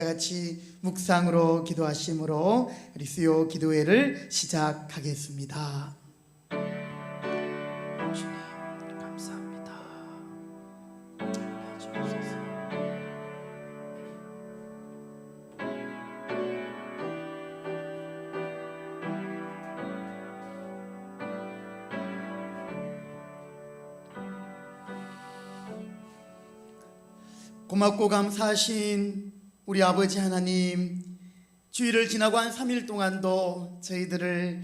같이 묵상으로 기도하심으로 우리 수요 기도회를 시작하겠습니다. 주님 감사합니다. 고맙고 감사하신 우리 아버지 하나님, 주일을 지나고 한 3일 동안도 저희들을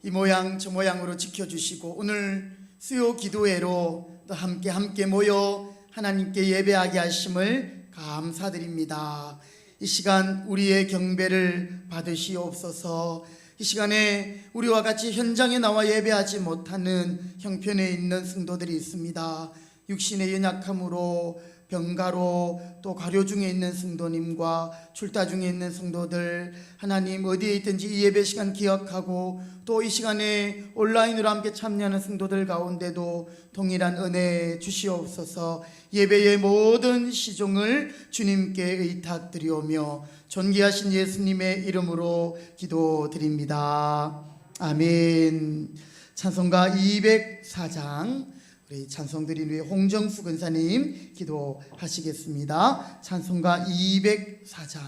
이 모양 저 모양으로 지켜주시고 오늘 수요 기도회로 또 함께 모여 하나님께 예배하게 하심을 감사드립니다. 이 시간 우리의 경배를 받으시옵소서. 이 시간에 우리와 같이 현장에 나와 예배하지 못하는 형편에 있는 성도들이 있습니다. 육신의 연약함으로 병가로 또 가료 중에 있는 성도님과 출타 중에 있는 성도들, 하나님 어디에 있든지 이 예배 시간 기억하고 또 이 시간에 온라인으로 함께 참여하는 성도들 가운데도 동일한 은혜 주시옵소서. 예배의 모든 시종을 주님께 의탁드리오며 존귀하신 예수님의 이름으로 기도드립니다. 아멘. 찬송가 204장 우리 찬송드린 후에 홍정수 근사님 기도하시겠습니다. 찬송가 204장.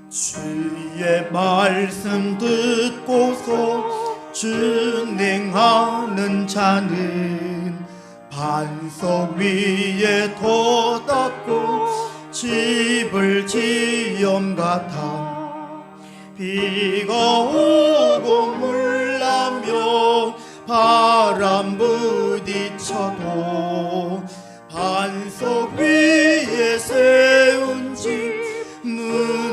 주의 말씀 듣고서 준행하는 자는 반석 위에 돋았고 집을 지엄 같아. 비가 오고 물나며 바람 부딪혀도 반석 위에 세운 집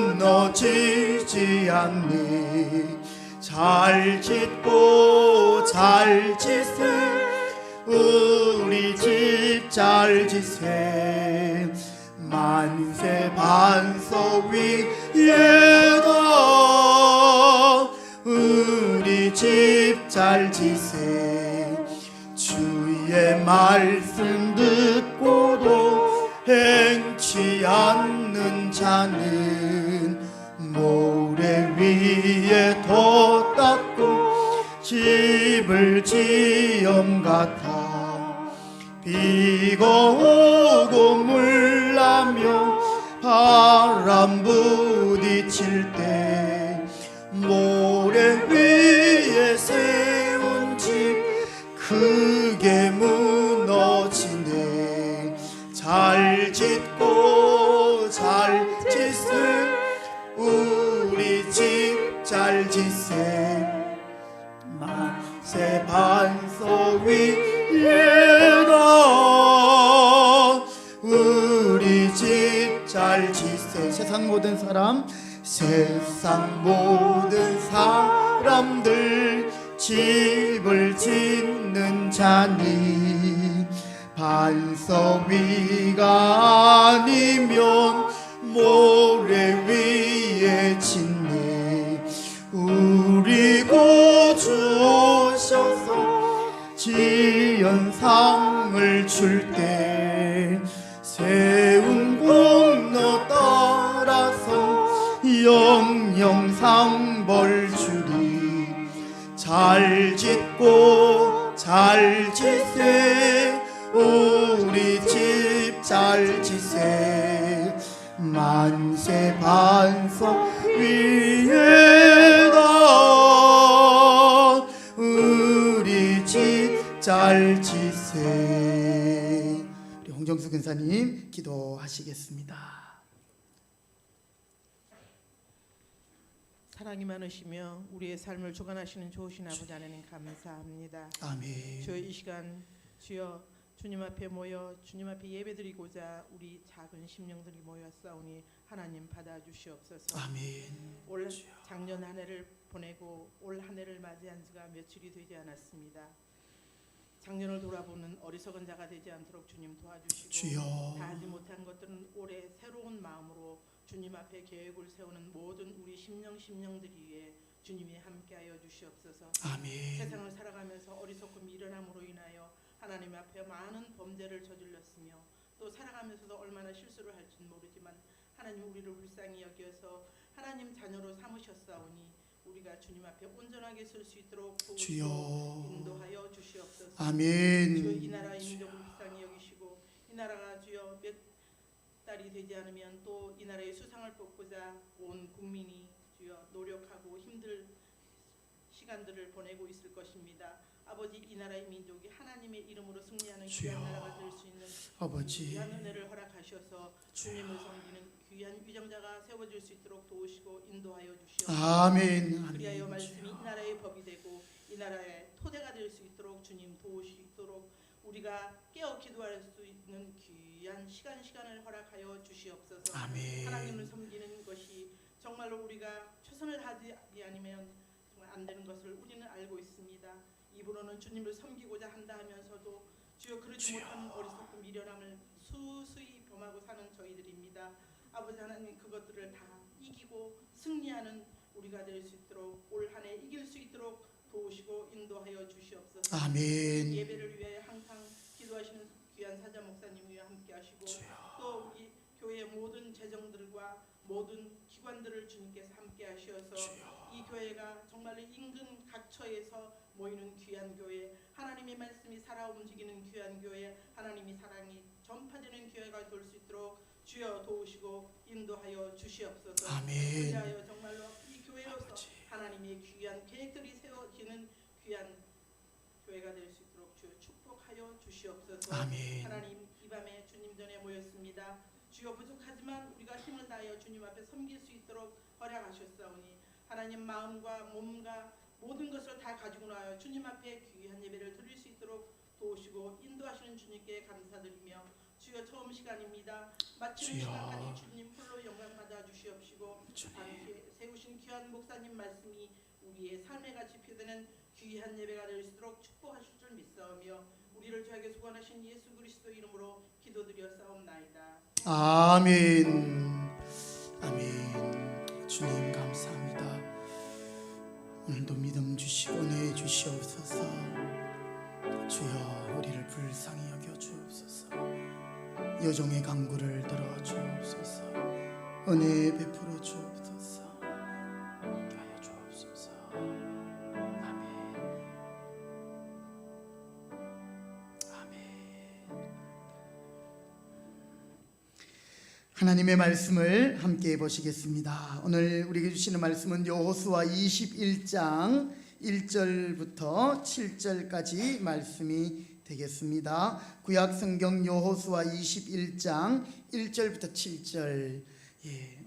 무너지지 않네. 잘 짓고 잘 지세 우리 집 잘 지세. 만세 반석 위에다 우리 집 잘 지세. 주의 말씀 듣고도 행치 않는 자는 모래 위에 돋았고 집을 지엄 같아. 비가 오고 물나며 바람 부딪힐 때 모래 위에 세운 집 크게 무너지네. 잘 짓고 잘 지세 우리 집 잘 지세. 만세 반석 위에다 우리 집 잘 지세. 세상 모든 사람, 세상 모든 사람들 집을 짓는 자니 반석 위가 아니면 모래 위에 짓네. 우리 구주 오셔서 지연상을 줄 때 세운 공로 따라서 영영상 벌 주리. 잘 짓고 잘 지세 우리 집 잘 지세. 만세 반석 위에다 우리 집 잘 지세. 우리 홍정수 근사님 기도하시겠습니다. 사랑이 많으시며 우리의 삶을 주관하시는 좋으신 아버지 하나님 감사합니다. 아멘. 주여 이 시간 주여 주님 앞에 모여 주님 앞에 예배드리고자 우리 작은 심령들이 모였사오니 하나님 받아주시옵소서. 아멘. 올 작년 한 해를 보내고 올 한 해를 맞이한 지가 며칠이 되지 않았습니다. 작년을 돌아보는 어리석은 자가 되지 않도록 주님 도와주시고 주여. 다 하지 못한 것들은 올해 새로운 마음으로 주님 앞에 계획을 세우는 모든 우리 심령들이 위해 주님이 함께하여 주시옵소서. 아멘. 세상을 살아가면서 어리석고 미련함으로 인하여 하나님 앞에 많은 범죄를 저질렀으며 또 살아가면서도 얼마나 실수를 할지는 모르지만 하나님 우리를 불쌍히 여겨서 하나님 자녀로 삼으셨사오니 우리가 주님 앞에 온전하게 설 수 있도록 주여. 도우시고 인도하여 주시옵소서. 아멘. 주여 이 나라의 민족을 불쌍히 여기시고 이 나라가 주여 몇 달이 되지 않으면 또 이 나라의 수상을 뽑고자 온 국민이 주여 노력하고 힘들 시간들을 보내고 있을 것입니다. 아버지 이 나라의 민족이 하나님의 이름으로 승리하는 주여. 귀한 나라가 될 수 있는 아버지. 귀한 은혜를 허락하셔서 주님을 섬기는 귀한 위정자가 세워질 수 있도록 도우시고 인도하여 주시옵소서. 아멘. 그리하여 아멘. 말씀이 이 나라의 법이 되고 이 나라의 토대가 될 수 있도록 주님 도우시도록 우리가 깨어 기도할 수 있는 귀한 시간을 허락하여 주시옵소서. 아멘. 하나님을 섬기는 것이 정말로 우리가 최선을 다하지 아니면 정말 안 되는 것을 우리는 알고 있습니다. 입으로는 주님을 섬기고자 한다 하면서도 주여 그러지 주여. 못하는 어리석고 미련함을 수수히 범하고 사는 저희들입니다. 아버지 하나님 그것들을 다 이기고 승리하는 우리가 될 수 있도록 올 한 해 이길 수 있도록 도우시고 인도하여 주시옵소서. 아멘. 예배를 위하여 항상 기도하시는 귀한 사자 목사님과 함께 하시고 또 우리 교회의 모든 재정들과 모든 기관들을 주님께서 함께 하셔서 이 교회가 정말로 인근 각처에서 모이는 귀한 교회, 하나님의 말씀이 살아 움직이는 귀한 교회, 하나님의 사랑이 전파되는 교회가 될 수 있도록 주여 도우시고 인도하여 주시옵소서. 아멘. 그리하여 정말로 이 교회로서 하나님의 귀한 계획들이 세워지는 귀한 교회가 될 수 있도록 주여 축복하여 주시옵소서. 아멘. 하나님 이 밤에 주님 전에 모였습니다. 주여 부족하지만 우리가 힘을 다하여 주님 앞에 섬길 수 있도록 허락하셨사오니 하나님 마음과 몸과 모든 것을 다 가지고 나와요 주님 앞에 귀한 예배를 드릴 수 있도록 도우시고 인도하시는 주님께 감사드리며 주여 처음 시간입니다. 마치는 주여. 시간까지 주님 홀로 영광 받아 주시옵시고 주님. 함께 세우신 귀한 목사님 말씀이 우리의 삶에 같이 표되는 귀한 예배가 될 수 있도록 축복하실 줄 믿사오며 우리를 저에게 소관하신 예수 그리스도 이름으로 기도드렸사옵나이다. 아멘. 아멘. 주님 감사합니다. 오늘도 믿음 주시고 은혜 주시옵소서. 주여 우리를 불쌍히 여겨 주옵소서. 여종의 간구를 들어 주옵소서. 은혜 베풀어 주옵소서. 하여 주옵소서. 아멘. 아멘. 하나님의 말씀을 함께 보시겠습니다. 오늘 우리에게 주시는 말씀은 여호수아 21장 1절부터 7절까지 말씀이 되겠습니다. 구약 성경 여호수아 21장 1절부터 7절.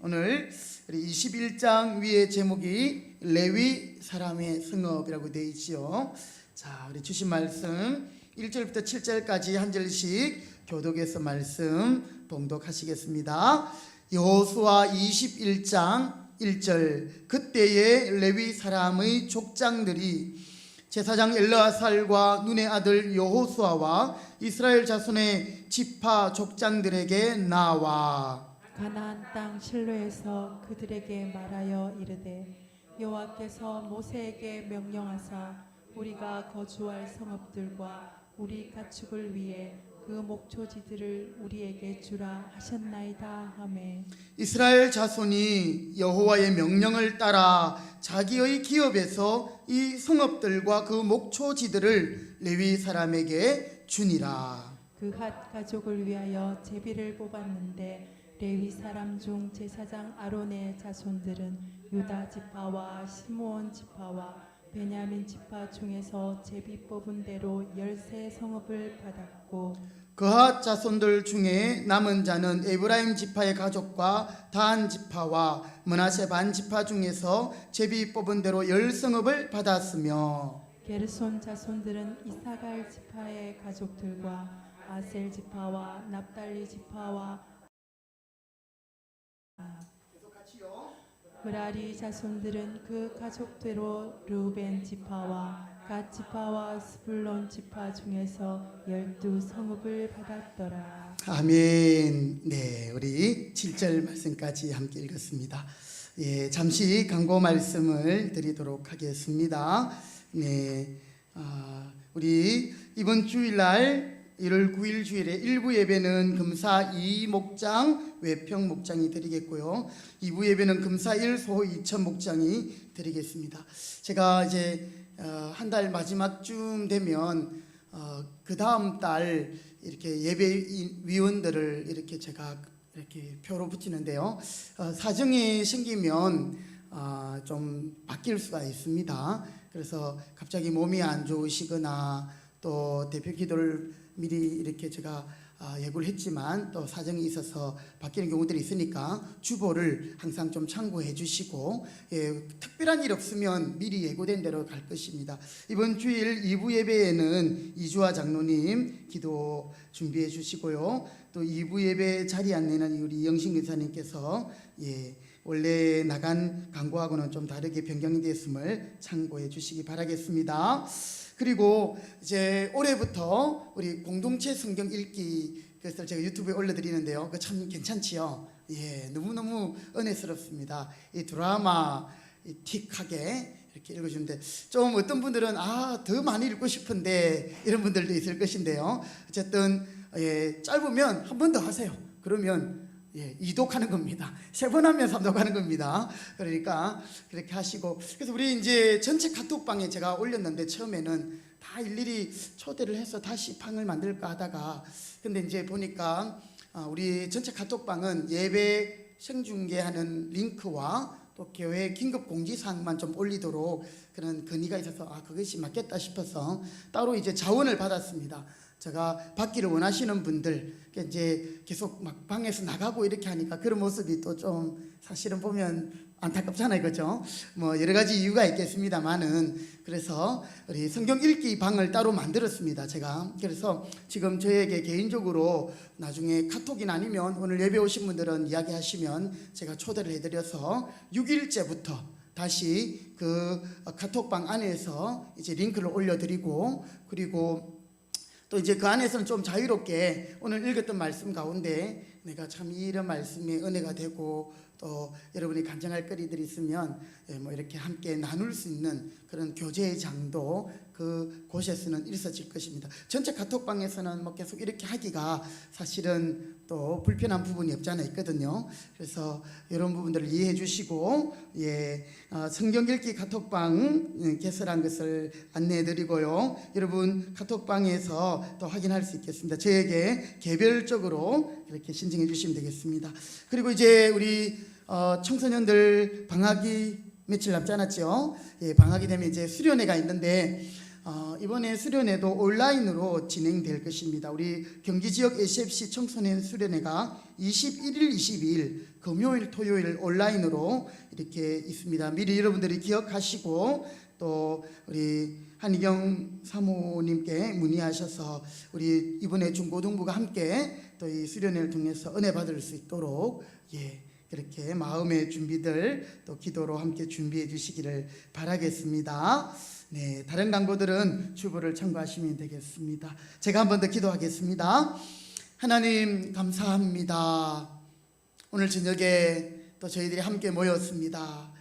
오늘 우리 21장 위에 제목이 레위 사람의 성읍이라고 되어 있지요. 자, 우리 주신 말씀 1절부터 7절까지 한 절씩 교독해서 말씀 봉독하시겠습니다. 여호수아 21장 1절. 그때의 레위 사람의 족장들이 제사장 엘르아살과 눈의 아들 여호수아와 이스라엘 자손의 지파 족장들에게 나와 가나안 땅 실로에서 그들에게 말하여 이르되 여호와께서 모세에게 명령하사 우리가 거주할 성읍들과 우리 가축을 위해 그 목초지들을 우리에게 주라 하셨나이다 하매 이스라엘 자손이 여호와의 명령을 따라 자기의 기업에서 이 성읍들과 그 목초지들을 레위 사람에게 주니라. 그 핫 가족을 위하여 제비를 뽑았는데 레위 사람 중 제사장 아론의 자손들은 유다 지파와 시므온 지파와 베냐민 지파 중에서 제비 뽑은 대로 13 성읍을 받았고 그핫 자손들 중에 남은 자는 에브라임 지파의 가족과 단 지파와 므낫세 반 지파 중에서 제비 뽑은 대로 10성읍을 받았으며 게르손 자손들은 이사갈 지파의 가족들과 아셀 지파와 납달리 지파와 므라리 자손들은 그 가족대로 르우벤 지파와 갓 지파와 스불론 지파 중에서 12성읍을 받았더라. 아멘. 네, 우리 7절 말씀까지 함께 읽었습니다. 예, 잠시 광고 말씀을 드리도록 하겠습니다. 네, 우리 이번 주일날 1월 9일 주일에 1부 예배는 금사 2 목장 외평 목장이 드리겠고요. 2부 예배는 금사 1 소 2천 목장이 드리겠습니다. 제가 이제 한 달 마지막쯤 되면 그 다음 달 이렇게 예배위원들을 이렇게 제가 이렇게 표로 붙이는데요. 사정이 생기면 좀 바뀔 수가 있습니다. 그래서 갑자기 몸이 안 좋으시거나 또 대표 기도를 미리 이렇게 제가 예고를 했지만 또 사정이 있어서 바뀌는 경우들이 있으니까 주보를 항상 좀 참고해 주시고, 예, 특별한 일 없으면 미리 예고된 대로 갈 것입니다. 이번 주일 2부 예배에는 이주아 장로님 기도 준비해 주시고요. 또 2부 예배 자리 안내는 우리 이영신 의사님께서 원래 나간 광고하고는 좀 다르게 변경이 됐음을 참고해 주시기 바라겠습니다. 그리고 이제 올해부터 우리 공동체 성경 읽기 그것을 제가 유튜브에 올려드리는데요. 그 참 괜찮지요? 예, 너무너무 은혜스럽습니다. 이 드라마 틱하게 이렇게 읽어주는데 좀 어떤 분들은 더 많이 읽고 싶은데 이런 분들도 있을 것인데요. 어쨌든 짧으면 한 번 더 하세요. 그러면 이독하는 겁니다. 3번 하면 3독하는 겁니다. 그러니까 그렇게 하시고, 그래서 우리 이제 전체 카톡방에 제가 올렸는데 처음에는 다 일일이 초대를 해서 다시 방을 만들까 하다가, 근데 이제 보니까 우리 전체 카톡방은 예배 생중계하는 링크와 또 교회 긴급 공지사항만 좀 올리도록 그런 건의가 있어서 그것이 맞겠다 싶어서 따로 이제 자원을 받았습니다. 제가 받기를 원하시는 분들 이제 계속 막 방에서 나가고 이렇게 하니까 그런 모습이 또 좀 사실은 보면 안타깝잖아요, 그렇죠? 뭐 여러 가지 이유가 있겠습니다만은, 그래서 우리 성경 읽기 방을 따로 만들었습니다. 제가 그래서 지금 저에게 개인적으로 나중에 카톡이나 아니면 오늘 예배 오신 분들은 이야기하시면 제가 초대를 해드려서 6일째부터 다시 그 카톡방 안에서 이제 링크를 올려드리고, 그리고 또 이제 그 안에서는 좀 자유롭게 오늘 읽었던 말씀 가운데 내가 참 이런 말씀에 은혜가 되고 또 여러분이 간증할 거리들이 있으면 뭐 이렇게 함께 나눌 수 있는 그런 교제의 장도 그 곳에서는 있어질 것입니다. 전체 카톡방에서는 뭐 계속 이렇게 하기가 사실은 또 불편한 부분이 없잖아 있거든요. 그래서 이런 부분들을 이해해 주시고, 성경 읽기 카톡방 개설한 것을 안내해 드리고요. 여러분 카톡방에서 또 확인할 수 있겠습니다. 저에게 개별적으로 이렇게 신청해 주시면 되겠습니다. 그리고 이제 우리 청소년들 방학이 며칠 남지 않았죠? 방학이 되면 이제 수련회가 있는데 이번에 수련회도 온라인으로 진행될 것입니다. 우리 경기 지역 SFC 청소년 수련회가 21일, 22일 금요일, 토요일 온라인으로 이렇게 있습니다. 미리 여러분들이 기억하시고 또 우리 한희경 사모님께 문의하셔서 우리 이번에 중고등부가 함께 또 이 수련회를 통해서 은혜 받을 수 있도록 그렇게 마음의 준비들 또 기도로 함께 준비해 주시기를 바라겠습니다. 네, 다른 광고들은 주보를 참고하시면 되겠습니다. 제가 한 번 더 기도하겠습니다. 하나님 감사합니다. 오늘 저녁에 또 저희들이 함께 모였습니다.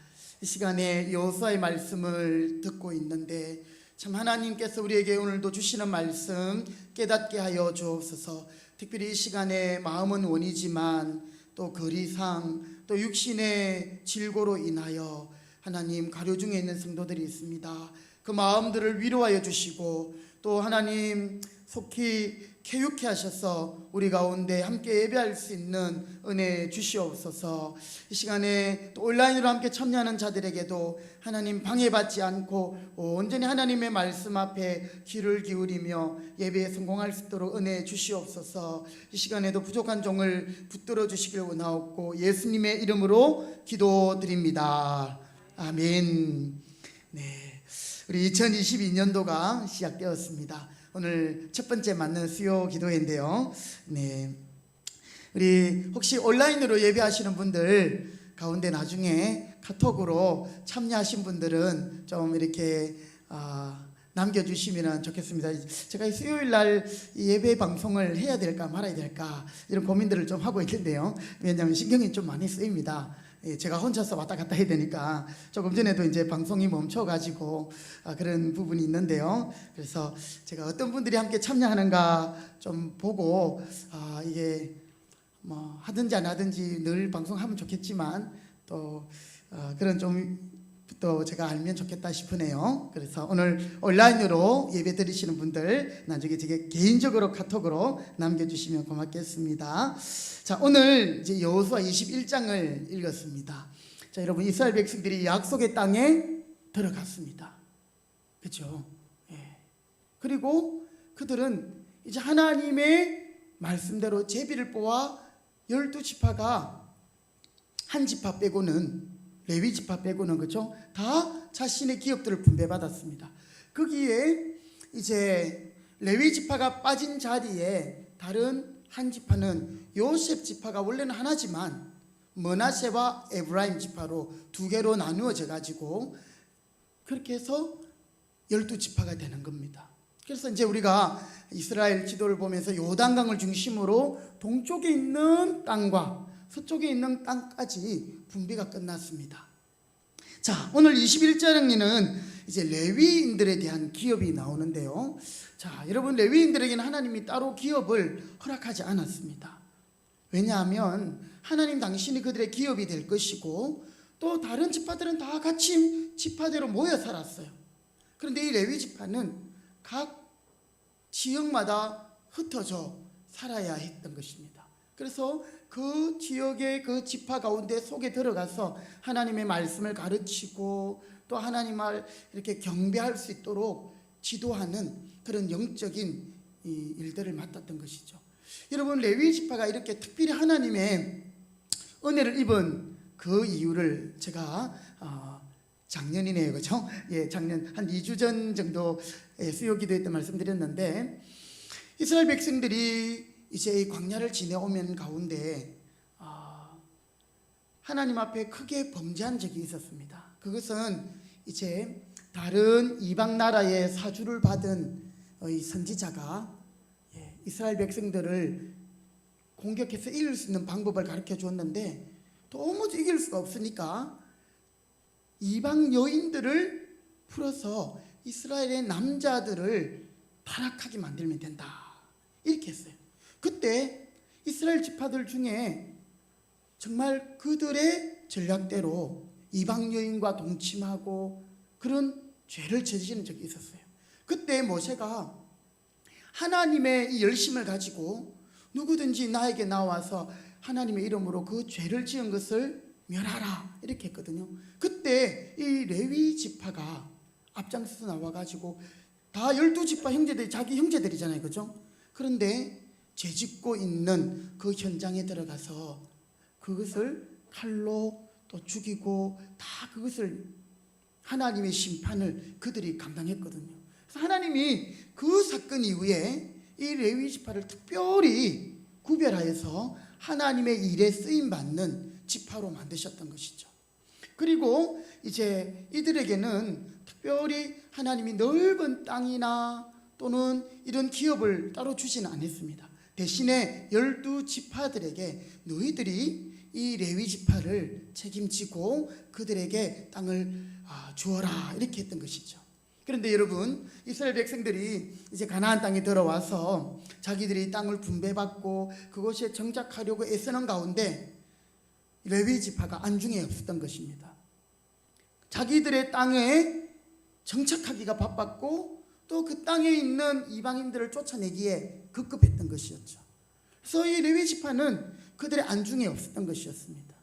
이 시간에 여호수아의 말씀을 듣고 있는데 참 하나님께서 우리에게 오늘도 주시는 말씀 깨닫게 하여 주옵소서. 특별히 이 시간에 마음은 원이지만 또 거리상 또 육신의 질고로 인하여 하나님 가려 중에 있는 성도들이 있습니다. 그 마음들을 위로하여 주시고 또 하나님 속히 쾌유케 하셔서 우리 가운데 함께 예배할 수 있는 은혜 주시옵소서. 이 시간에 또 온라인으로 함께 참여하는 자들에게도 하나님 방해받지 않고 온전히 하나님의 말씀 앞에 귀를 기울이며 예배에 성공할 수 있도록 은혜 주시옵소서. 이 시간에도 부족한 종을 붙들어 주시길 원하옵고 예수님의 이름으로 기도드립니다. 아멘. 네, 우리 2022년도가 시작되었습니다. 오늘 첫 번째 맞는 수요 기도회인데요. 네, 우리 혹시 온라인으로 예배하시는 분들 가운데 나중에 카톡으로 참여하신 분들은 좀 이렇게 남겨주시면 좋겠습니다. 제가 수요일 날 예배 방송을 해야 될까 말아야 될까 이런 고민들을 좀 하고 있는데요. 왜냐하면 신경이 좀 많이 쓰입니다. 제가 혼자서 왔다 갔다 해야 되니까 조금 전에도 이제 방송이 멈춰가지고 그런 부분이 있는데요. 그래서 제가 어떤 분들이 함께 참여하는가 좀 보고 이게 뭐 하든지 안 하든지 늘 방송하면 좋겠지만 또 그런 좀 또 제가 알면 좋겠다 싶으네요. 그래서 오늘 온라인으로 예배 드리시는 분들 나중에 제게 개인적으로 카톡으로 남겨주시면 고맙겠습니다. 자, 오늘 이제 여호수아 21장을 읽었습니다. 자, 여러분, 이스라엘 백성들이 약속의 땅에 들어갔습니다. 그렇죠? 예. 그리고 그들은 이제 하나님의 말씀대로 제비를 뽑아 12지파가 한 지파 빼고는, 레위 지파 빼고는, 그렇죠? 다 자신의 기업들을 분배받았습니다. 거기에 이제 레위 지파가 빠진 자리에 다른 한 지파는 요셉 지파가 원래는 하나지만 므낫세와 에브라임 지파로 두 개로 나누어져 가지고 그렇게 해서 12지파가 되는 겁니다. 그래서 이제 우리가 이스라엘 지도를 보면서 요단강을 중심으로 동쪽에 있는 땅과 서쪽에 있는 땅까지 분배가 끝났습니다. 자, 오늘 21장에는 이제 레위인들에 대한 기업이 나오는데요. 자, 여러분, 레위인들에게는 하나님이 따로 기업을 허락하지 않았습니다. 왜냐하면 하나님 당신이 그들의 기업이 될 것이고 또 다른 지파들은 다 같이 지파대로 모여 살았어요. 그런데 이 레위 지파는 각 지역마다 흩어져 살아야 했던 것입니다. 그래서 그 지역의 그 지파 가운데 속에 들어가서 하나님의 말씀을 가르치고 또 하나님을 이렇게 경배할 수 있도록 지도하는 그런 영적인 이 일들을 맡았던 것이죠. 여러분, 레위 지파가 이렇게 특별히 하나님의 은혜를 입은 그 이유를 제가 작년이네요, 그렇죠? 예, 작년 한 2주 전 정도에 수요 기도회 때 말씀드렸는데, 이스라엘 백성들이 이제 이 광야를 지내오면 가운데 하나님 앞에 크게 범죄한 적이 있었습니다. 그것은 이제 다른 이방 나라의 사주를 받은 이 선지자가 이스라엘 백성들을 공격해서 이길 수 있는 방법을 가르쳐 주었는데 도무지 이길 수가 없으니까 이방 여인들을 풀어서 이스라엘의 남자들을 타락하게 만들면 된다, 이렇게 했어요. 그때 이스라엘 지파들 중에 정말 그들의 전략대로 이방 여인과 동침하고 그런 죄를 저지르는 적이 있었어요. 그때 모세가 하나님의 이 열심을 가지고 누구든지 나에게 나와서 하나님의 이름으로 그 죄를 지은 것을 멸하라, 이렇게 했거든요. 그때 이 레위 지파가 앞장서서 나와가지고 다 12지파 형제들이 자기 형제들이잖아요, 그죠? 그런데 죄짓고 있는 그 현장에 들어가서 그것을 칼로 또 죽이고 다 그것을 하나님의 심판을 그들이 감당했거든요. 그래서 하나님이 그 사건 이후에 이 레위 지파를 특별히 구별하여서 하나님의 일에 쓰임 받는 지파로 만드셨던 것이죠. 그리고 이제 이들에게는 특별히 하나님이 넓은 땅이나 또는 이런 기업을 따로 주지는 않았습니다. 대신에 12지파들에게 너희들이 이 레위 지파를 책임지고 그들에게 땅을 주어라, 이렇게 했던 것이죠. 그런데 여러분, 이스라엘 백성들이 이제 가나안 땅에 들어와서 자기들이 땅을 분배받고 그곳에 정착하려고 애쓰는 가운데 레위 지파가 안중에 없었던 것입니다. 자기들의 땅에 정착하기가 바빴고 또 그 땅에 있는 이방인들을 쫓아내기에 급급했던 것이었죠. 그래서 이 레위 지파는 그들의 안중에 없었던 것이었습니다.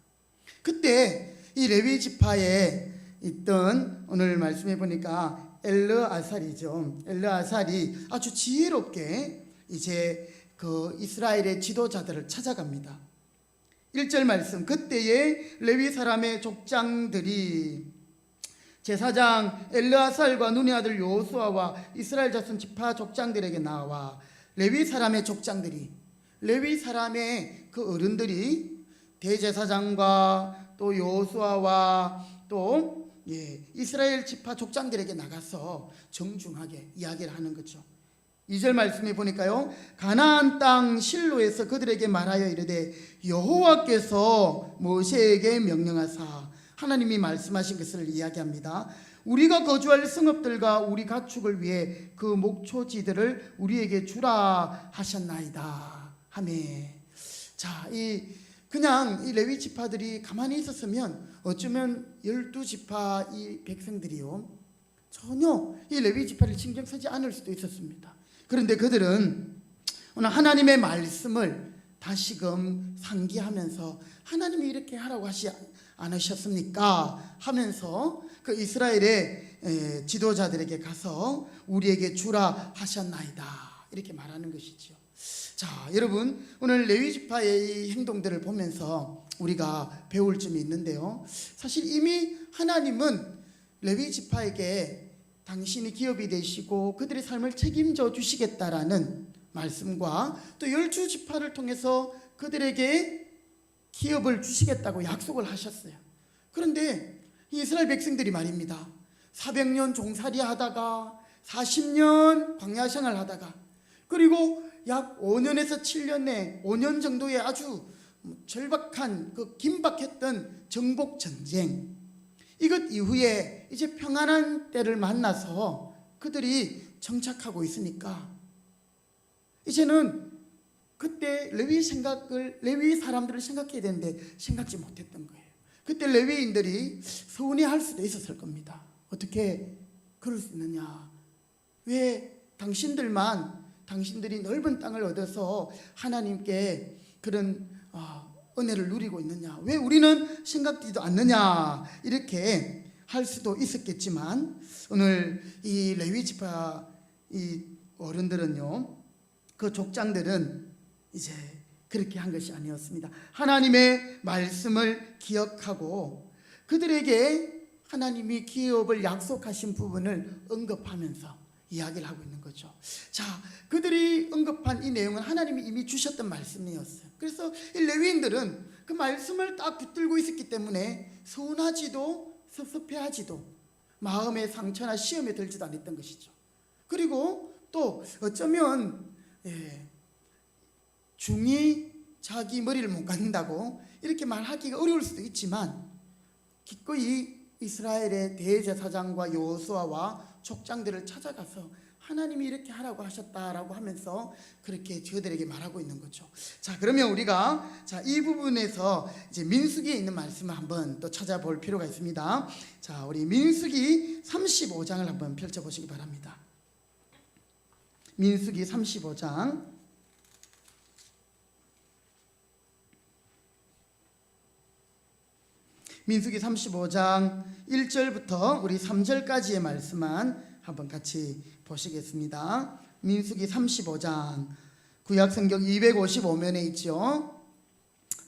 그때 이 레위 지파에 있던, 오늘 말씀해 보니까 엘르아살이죠. 엘르아살이 아주 지혜롭게 이제 그 이스라엘의 지도자들을 찾아갑니다. 1절 말씀, 그때에 레위 사람의 족장들이 제사장 엘르아살과 눈의 아들 여호수아와 이스라엘 자손 지파 족장들에게 나와, 레위 사람의 족장들이, 레위 사람의 그 어른들이 대제사장과 또 여호수아와 또 이스라엘 지파 족장들에게 나가서 정중하게 이야기를 하는 거죠. 2절 말씀에 보니까요, 가나안 땅 실로에서 그들에게 말하여 이르되 여호와께서 모세에게 명령하사, 하나님이 말씀하신 것을 이야기합니다. 우리가 거주할 성읍들과 우리 가축을 위해 그 목초지들을 우리에게 주라 하셨나이다 하매. 자, 그냥 이 레위 지파들이 가만히 있었으면 어쩌면 12지파 이 백성들이요, 전혀 이 레위 지파를 신경 쓰지 않을 수도 있었습니다. 그런데 그들은 오늘 하나님의 말씀을 다시금 상기하면서 하나님이 이렇게 하라고 하시 않으셨습니까? 하면서 그 이스라엘의 지도자들에게 가서 우리에게 주라 하셨나이다 이렇게 말하는 것이죠. 자, 여러분, 오늘 레위 지파의 이 행동들을 보면서 우리가 배울 점이 있는데요, 사실 이미 하나님은 레위 지파에게 당신이 기업이 되시고 그들의 삶을 책임져 주시겠다라는 말씀과 또 12지파를 통해서 그들에게 기업을 주시겠다고 약속을 하셨어요. 그런데 이스라엘 백성들이 말입니다, 400년 종살이 하다가 40년 광야 생활 하다가 그리고 약 5년에서 7년 내 5년 정도의 아주 절박한 그 긴박했던 정복 전쟁, 이것 이후에 이제 평안한 때를 만나서 그들이 정착하고 있으니까 이제는 그때 레위 사람들을 생각해야 되는데 생각지 못했던 거예요. 그때 레위인들이 서운해할 수도 있었을 겁니다. 어떻게 그럴 수 있느냐? 왜 당신들이 넓은 땅을 얻어서 하나님께 그런 은혜를 누리고 있느냐? 왜 우리는 생각지도 않느냐? 이렇게 할 수도 있었겠지만 오늘 이 레위 지파 이 어른들은요, 그 족장들은 이제 그렇게 한 것이 아니었습니다. 하나님의 말씀을 기억하고 그들에게 하나님이 기업을 약속하신 부분을 언급하면서 이야기를 하고 있는 거죠. 자, 그들이 언급한 이 내용은 하나님이 이미 주셨던 말씀이었어요. 그래서 이 레위인들은 그 말씀을 딱 붙들고 있었기 때문에 서운하지도 섭섭해하지도 마음의 상처나 시험에 들지도 않았던 것이죠. 그리고 또 어쩌면 중이 자기 머리를 못 갖는다고 이렇게 말하기가 어려울 수도 있지만 기꺼이 이스라엘의 대제사장과 여호수아와 족장들을 찾아가서 하나님이 이렇게 하라고 하셨다라고 하면서 그렇게 저들에게 말하고 있는 거죠. 자, 그러면 우리가 이 부분에서 이제 민수기에 있는 말씀을 한번 또 찾아볼 필요가 있습니다. 자, 우리 민수기 35장을 한번 펼쳐보시기 바랍니다. 민수기 35장 민수기 35장 1절부터 우리 3절까지의 말씀만 한번 같이 보시겠습니다. 민수기 35장 구약성경 255면에 있죠.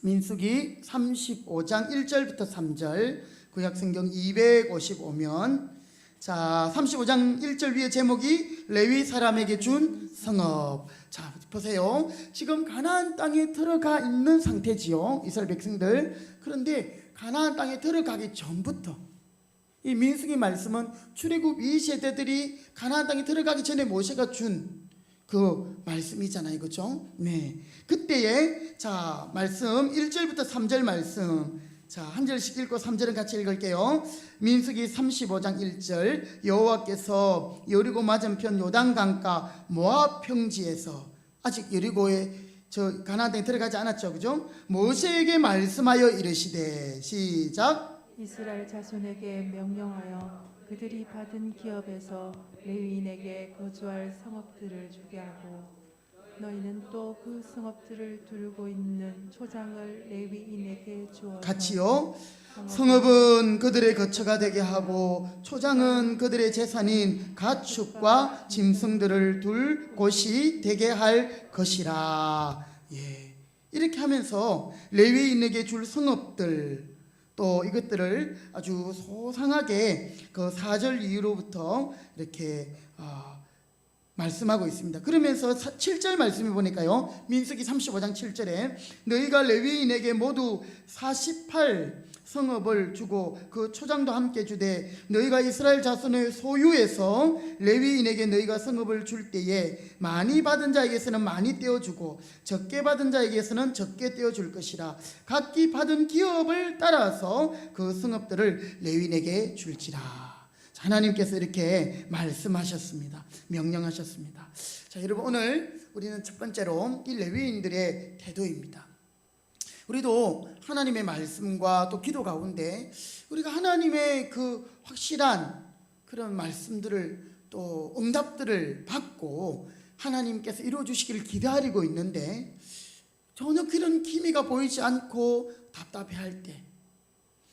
민수기 35장 1절부터 3절 구약성경 255면. 자, 35장 1절 위에 제목이 레위 사람에게 준 성읍. 자, 보세요. 지금 가나안 땅에 들어가 있는 상태지요, 이스라엘 백성들. 그런데 가나안 땅에 들어가기 전부터 이 민수기 말씀은 출애굽 2세대들이 가나안 땅에 들어가기 전에 모세가 준 그 말씀이잖아요, 그렇죠? 네, 그때의 자 말씀 1절부터 3절 말씀, 자, 한 절씩 읽고 3절은 같이 읽을게요. 민수기 35장 1절, 여호와께서 여리고 맞은편 요단강가 모압 평지에서, 아직 여리고에 저 가나안 땅에 들어가지 않았죠, 그죠? 모세에게 말씀하여 이르시되, 시작. 이스라엘 자손에게 명령하여 그들이 받은 기업에서 레위인에게 거주할 성읍들을 주게 하고, 너희는 또 그 성읍들을 두르고 있는 초장을 레위인에게 주어서 같이요. 성읍은 그들의 거처가 되게 하고 초장은 그들의 재산인 가축과 짐승들을 둘 곳이 되게 할 것이라. 예, 이렇게 하면서 레위인에게 줄 성읍들, 또 이것들을 아주 소상하게 그 4절 이후로부터 이렇게 말씀하고 있습니다. 그러면서 7절 말씀해 보니까요, 민수기 35장 7절에 너희가 레위인에게 모두 48 성읍을 주고 그 초장도 함께 주되 너희가 이스라엘 자손의 소유에서 레위인에게 너희가 성읍을 줄 때에 많이 받은 자에게서는 많이 떼어주고 적게 받은 자에게서는 적게 떼어줄 것이라. 각기 받은 기업을 따라서 그 성읍들을 레위인에게 줄지라. 하나님께서 이렇게 말씀하셨습니다. 명령하셨습니다. 자, 여러분, 오늘 우리는 첫 번째로 이 레위인들의 태도입니다. 우리도 하나님의 말씀과 또 기도 가운데 우리가 하나님의 그 확실한 그런 말씀들을 또 응답들을 받고 하나님께서 이루어 주시기를 기다리고 있는데 전혀 그런 기미가 보이지 않고 답답해할 때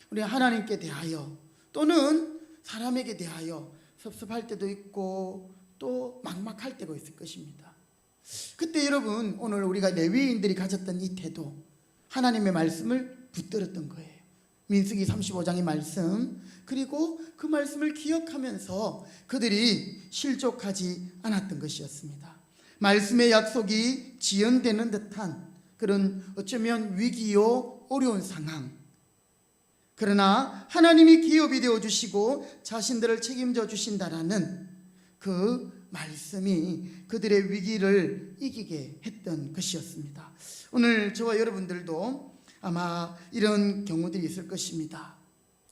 우리 하나님께 대하여 또는 사람에게 대하여 섭섭할 때도 있고 또 막막할 때가 있을 것입니다. 그때 여러분, 오늘 우리가 레위인들이 가졌던 이 태도, 하나님의 말씀을 붙들었던 거예요. 민수기 35장의 말씀, 그리고 그 말씀을 기억하면서 그들이 실족하지 않았던 것이었습니다. 말씀의 약속이 지연되는 듯한 그런 어쩌면 위기요 어려운 상황, 그러나 하나님이 기업이 되어주시고 자신들을 책임져 주신다라는 그 말씀이 그들의 위기를 이기게 했던 것이었습니다. 오늘 저와 여러분들도 아마 이런 경우들이 있을 것입니다.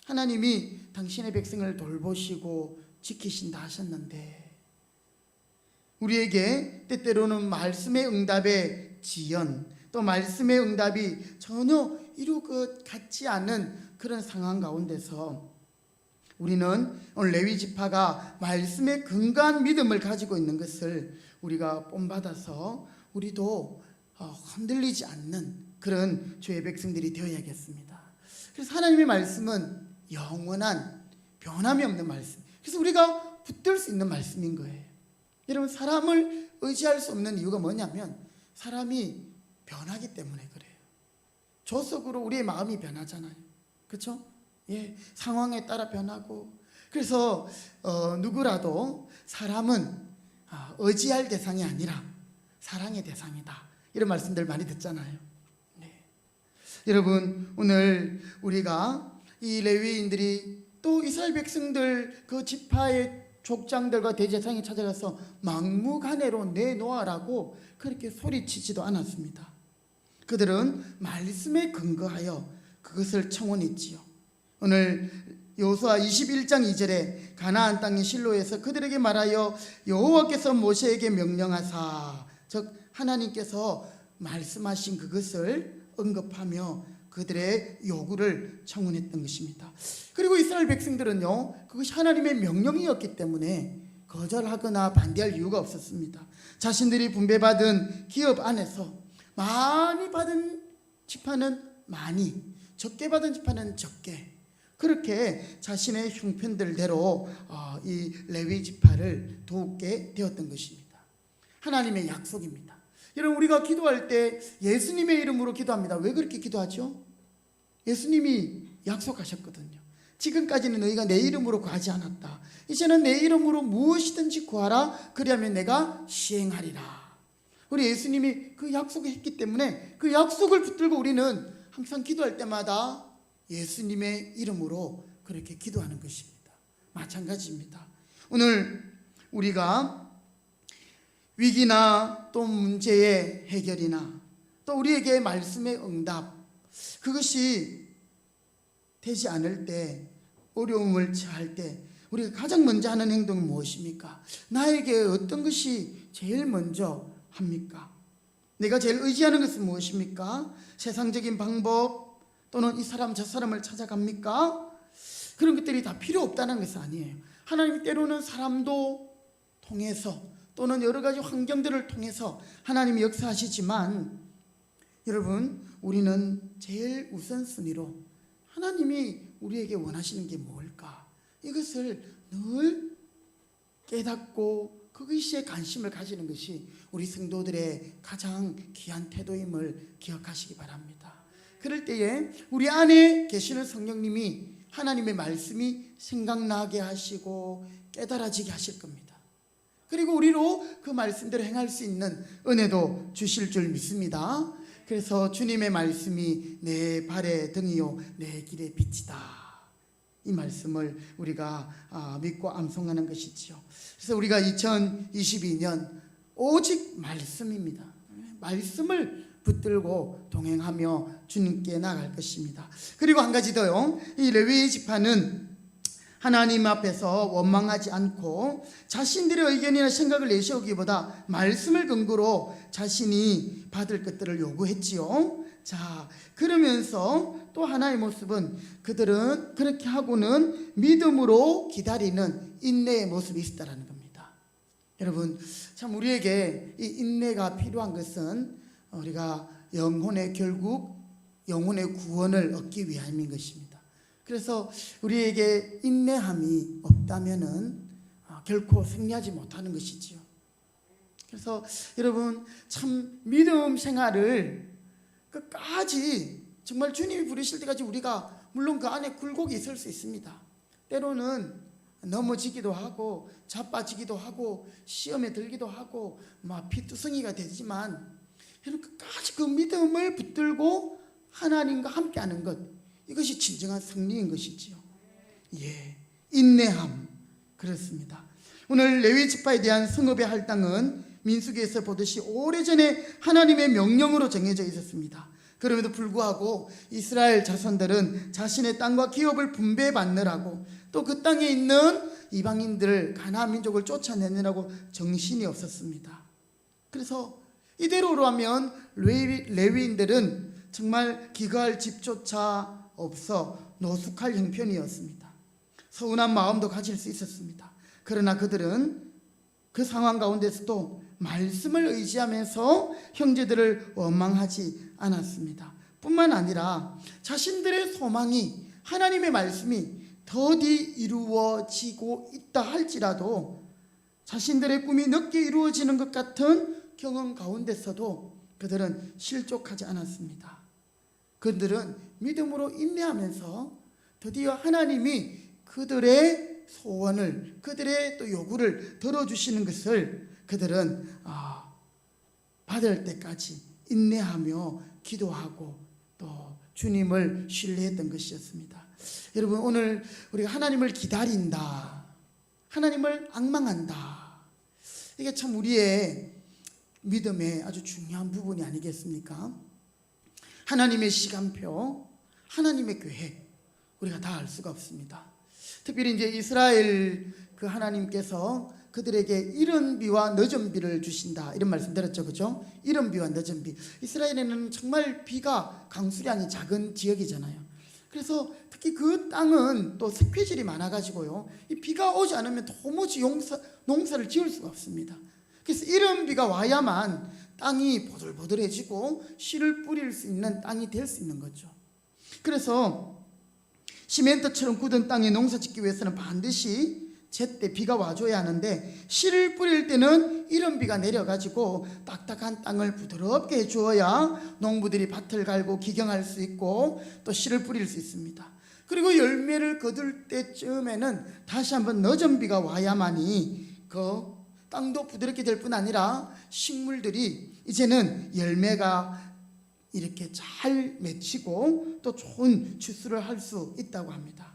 하나님이 당신의 백성을 돌보시고 지키신다 하셨는데 우리에게 때때로는 말씀의 응답의 지연, 또 말씀의 응답이 전혀 이루 것 같지 않은 그런 상황 가운데서 우리는 오늘 레위 지파가 말씀에 근거한 믿음을 가지고 있는 것을 우리가 본받아서 우리도 흔들리지 않는 그런 주의 백성들이 되어야겠습니다. 그래서 하나님의 말씀은 영원한 변함이 없는 말씀, 그래서 우리가 붙들 수 있는 말씀인 거예요. 여러분, 사람을 의지할 수 없는 이유가 뭐냐면 사람이 변하기 때문에 그래요. 조석으로 우리의 마음이 변하잖아요. 그렇죠? 예, 상황에 따라 변하고. 그래서 누구라도 사람은 의지할 대상이 아니라 사랑의 대상이다, 이런 말씀들 많이 듣잖아요. 네. 여러분, 오늘 우리가 이 레위인들이 또 이스라엘 백성들 그 지파의 족장들과 대제사장이 찾아가서 막무가내로 내놓아라고 그렇게 소리치지도 않았습니다. 그들은 말씀에 근거하여 그것을 청원했지요. 오늘 여호수아 21장 2절에 가나안 땅의 실로에서 그들에게 말하여 여호와께서 모세에게 명령하사, 즉 하나님께서 말씀하신 그것을 언급하며 그들의 요구를 청원했던 것입니다. 그리고 이스라엘 백성들은요, 그것이 하나님의 명령이었기 때문에 거절하거나 반대할 이유가 없었습니다. 자신들이 분배받은 기업 안에서 많이 받은 지파는 많이, 적게 받은 지파는 적게, 그렇게 자신의 형편들대로 이 레위 지파를 돕게 되었던 것입니다. 하나님의 약속입니다. 여러분, 우리가 기도할 때 예수님의 이름으로 기도합니다. 왜 그렇게 기도하죠? 예수님이 약속하셨거든요. 지금까지는 너희가 내 이름으로 구하지 않았다. 이제는 내 이름으로 무엇이든지 구하라. 그리하면 내가 시행하리라. 우리 예수님이 그 약속을 했기 때문에 그 약속을 붙들고 우리는 항상 기도할 때마다 예수님의 이름으로 그렇게 기도하는 것입니다. 마찬가지입니다. 오늘 우리가 위기나 또 문제의 해결이나 또 우리에게 말씀의 응답, 그것이 되지 않을 때, 어려움을 처할 때 우리가 가장 먼저 하는 행동은 무엇입니까? 나에게 어떤 것이 제일 먼저 합니까? 내가 제일 의지하는 것은 무엇입니까? 세상적인 방법 또는 이 사람 저 사람을 찾아갑니까? 그런 것들이 다 필요 없다는 것은 아니에요. 하나님이 때로는 사람도 통해서 또는 여러 가지 환경들을 통해서 하나님이 역사하시지만, 여러분, 우리는 제일 우선순위로 하나님이 우리에게 원하시는 게 뭘까? 이것을 늘 깨닫고 그것에 관심을 가지는 것이 우리 성도들의 가장 귀한 태도임을 기억하시기 바랍니다. 그럴 때에 우리 안에 계시는 성령님이 하나님의 말씀이 생각나게 하시고 깨달아지게 하실 겁니다. 그리고 우리로 그 말씀대로 행할 수 있는 은혜도 주실 줄 믿습니다. 그래서 주님의 말씀이 내 발의 등이요 내 길의 빛이다, 이 말씀을 우리가 믿고 암송하는 것이지요. 그래서 우리가 2022년 오직 말씀입니다. 말씀을 붙들고 동행하며 주님께 나아갈 것입니다. 그리고 한 가지 더요. 이 레위 지파는 하나님 앞에서 원망하지 않고 자신들의 의견이나 생각을 내세우기보다 말씀을 근거로 자신이 받을 것들을 요구했지요. 자, 그러면서 또 하나의 모습은 그들은 그렇게 하고는 믿음으로 기다리는 인내의 모습이 있었다는 겁니다. 여러분, 참 우리에게 이 인내가 필요한 것은 우리가 결국 영혼의 구원을 얻기 위함인 것입니다. 그래서 우리에게 인내함이 없다면은 결코 승리하지 못하는 것이지요. 그래서 여러분, 참 믿음 생활을 끝까지 정말 주님이 부르실 때까지 우리가 물론 그 안에 굴곡이 있을 수 있습니다. 때로는 넘어지기도 하고 자빠지기도 하고 시험에 들기도 하고 막 피투성이가 되지만, 여러분 끝까지 그 믿음을 붙들고 하나님과 함께하는 것, 이것이 진정한 승리인 것이지요. 예, 인내함, 그렇습니다. 오늘 레위 지파에 대한 성읍의 할당은 민수기에서 보듯이 오래전에 하나님의 명령으로 정해져 있었습니다. 그럼에도 불구하고 이스라엘 자손들은 자신의 땅과 기업을 분배받느라고, 또 그 땅에 있는 이방인들을, 가나안 민족을 쫓아내느라고 정신이 없었습니다. 그래서 이대로라면 레위인들은 정말 기거할 집조차 없어 노숙할 형편이었습니다. 서운한 마음도 가질 수 있었습니다. 그러나 그들은 그 상황 가운데서도 말씀을 의지하면서 형제들을 원망하지 않았습니다. 뿐만 아니라 자신들의 소망이, 하나님의 말씀이 더디 이루어지고 있다 할지라도 자신들의 꿈이 늦게 이루어지는 것 같은 경험 가운데서도 그들은 실족하지 않았습니다. 그들은 믿음으로 인내하면서 드디어 하나님이 그들의 소원을, 그들의 또 요구를 들어주시는 것을 그들은 받을 때까지 인내하며 기도하고 또 주님을 신뢰했던 것이었습니다. 여러분, 오늘 우리가 하나님을 기다린다, 하나님을 앙망한다, 이게 참 우리의 믿음의 아주 중요한 부분이 아니겠습니까? 하나님의 시간표, 하나님의 계획, 우리가 다 알 수가 없습니다. 특별히 이제 이스라엘 그 하나님께서 그들에게 이른 비와 늦은 비를 주신다, 이런 말씀 들었죠, 그죠? 이른 비와 늦은 비. 이스라엘에는 정말 비가 강수량이 작은 지역이잖아요. 그래서 특히 그 땅은 또 습해질이 많아가지고요, 이 비가 오지 않으면 도무지 농사를 지을 수가 없습니다. 그래서 이른 비가 와야만 땅이 보들보들해지고 씨를 뿌릴 수 있는 땅이 될 수 있는 거죠. 그래서 시멘트처럼 굳은 땅에 농사 짓기 위해서는 반드시 제때 비가 와줘야 하는데, 씨를 뿌릴 때는 이른 비가 내려가지고 딱딱한 땅을 부드럽게 해주어야 농부들이 밭을 갈고 기경할 수 있고 또 씨를 뿌릴 수 있습니다. 그리고 열매를 거둘 때쯤에는 다시 한번 늦은 비가 와야만이 그 땅도 부드럽게 될 뿐 아니라 식물들이 이제는 열매가 이렇게 잘 맺히고 또 좋은 주스를 할 수 있다고 합니다.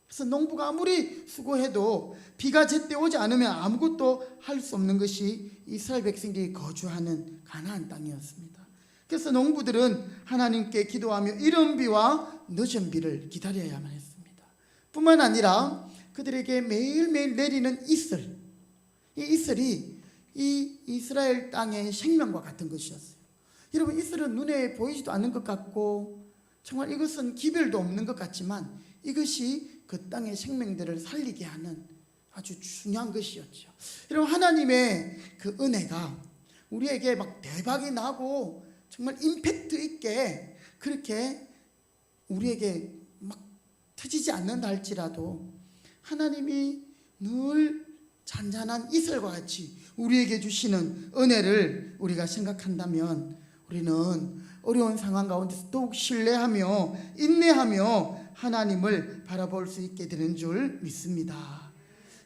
그래서 농부가 아무리 수고해도 비가 제때 오지 않으면 아무것도 할 수 없는 것이 이스라엘 백성들이 거주하는 가나안 땅이었습니다. 그래서 농부들은 하나님께 기도하며 이른 비와 늦은 비를 기다려야만 했습니다. 뿐만 아니라 그들에게 매일매일 내리는 이슬, 이 이슬이 이 이스라엘 땅의 생명과 같은 것이었어요. 여러분, 이슬은 눈에 보이지도 않는 것 같고 정말 이것은 기별도 없는 것 같지만 이것이 그 땅의 생명들을 살리게 하는 아주 중요한 것이었죠. 여러분, 하나님의 그 은혜가 우리에게 막 대박이 나고 정말 임팩트 있게 그렇게 우리에게 막 터지지 않는다 할지라도 하나님이 늘 잔잔한 이슬과 같이 우리에게 주시는 은혜를 우리가 생각한다면 우리는 어려운 상황 가운데서 더욱 신뢰하며 인내하며 하나님을 바라볼 수 있게 되는 줄 믿습니다.